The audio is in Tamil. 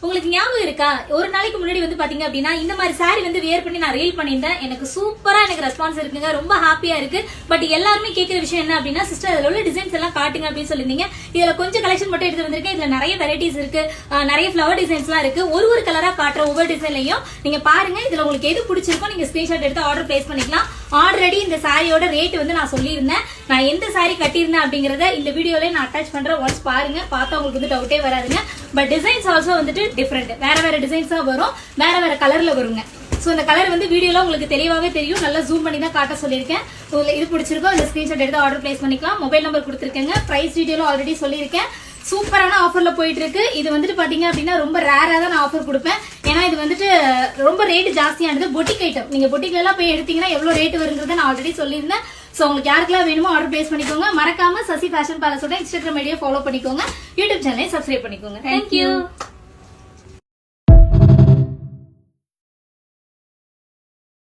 உங்களுக்கு ஞாபகம் இருக்கா, ஒரு நாளைக்கு முன்னாடி வந்து பாத்தீங்க அப்படின்னா இந்த மாதிரி saree வந்து வேர் பண்ணி நான் ரீல் பண்ணியிருந்தேன். எனக்கு சூப்பரா எனக்கு ரெஸ்பான்ஸ் இருக்குங்க, ரொம்ப ஹாப்பியா இருக்கு. பட் எல்லாருமே கேட்கிற விஷயம் என்ன அப்படின்னா, சிஸ்டர் அதுல உள்ள டிசைன்ஸ் எல்லாம் காட்டுங்க அப்படின்னு சொல்லிருந்தீங்க. இதுல கொஞ்சம் கலெக்ஷன் மட்டும் எடுத்து வந்திருக்கேன். இதுல நிறைய வெரைட்டிஸ் இருக்கு, நிறைய ஃபிளவர் டிசைன்ஸ் எல்லாம் இருக்கு. ஒரு கலரா காட்டுற ஒவ்வொரு டிசைன்லையும் நீங்க பாருங்க. இதுல உங்களுக்கு எது பிடிச்சிருக்கோ நீங்க ஸ்கிரீன்ஷாட் எடுத்து ஆர்டர் பிளேஸ் பண்ணிக்கலாம். ஆல்ரெடி இந்த சாரியோட ரேட் வந்து நான் சொல்லியிருந்தேன். நான் எந்த சாரி கட்டியிருந்தேன் அப்படிங்கறத இந்த வீடியோல நான் அட்டாச் பண்றேன். ஒன்ஸ் பாருங்க, பார்த்தா உங்களுக்கு வந்து டவுட்டே வராதுங்க. பட் டிசைன்ஸ் ஆல்சோ வந்துட்டு டிஃபரெண்ட், வேற டிசைன்ஸா வரும், வேற கலர்ல வருங்க. சோ இந்த கலர் வந்து வீடியோல உங்களுக்கு தெளிவாவே தெரியும். நல்லா ஜூம் பண்ணி தான் காட்ட சொல்லியிருக்கேன். உங்களுக்கு இது பிடிச்சிருக்கோ இந்த ஸ்கிரீன்ஷாட் எடுத்து ஆர்டர் பிளேஸ் பண்ணிக்கலாம். மொபைல் நம்பர் கொடுத்துருக்கேங்க. பிரைஸ் டீடைலும் ஆல்ரெடி சொல்லியிருக்கேன். சூப்பரான ஆஃபர்ல போயிட்டு இருக்கு. இது வந்துட்டு பாத்தீங்க அப்படின்னா ரொம்ப ரேரா தான் நான் ஆஃபர் கொடுப்பேன். ஏன்னா இது வந்துட்டு ரொம்ப ரேட் ஜாஸ்தியானது. பொட்டிக் ஐட்டம், நீங்க பொட்டிக்ல எல்லாம் போய் எடுத்தீங்கன்னா எவ்வளவு ரேட் வருங்கிறத நான் ஆல்ரெடி சொல்லியிருந்தேன். சோ உங்களுக்கு யாருக்கெல்லாம் வேணுமோ ஆர்டர் பிளேஸ் பண்ணிக்கோங்க. மறக்காம சசி ஃபேஷன் பேலஸோட இன்ஸ்டாகிராம் ஐடியை ஃபாலோ பண்ணிக்கோங்க. யூடியூப் சேனலை சப்ஸ்கிரைப் பண்ணிக்கோங்க. தேங்க்யூ.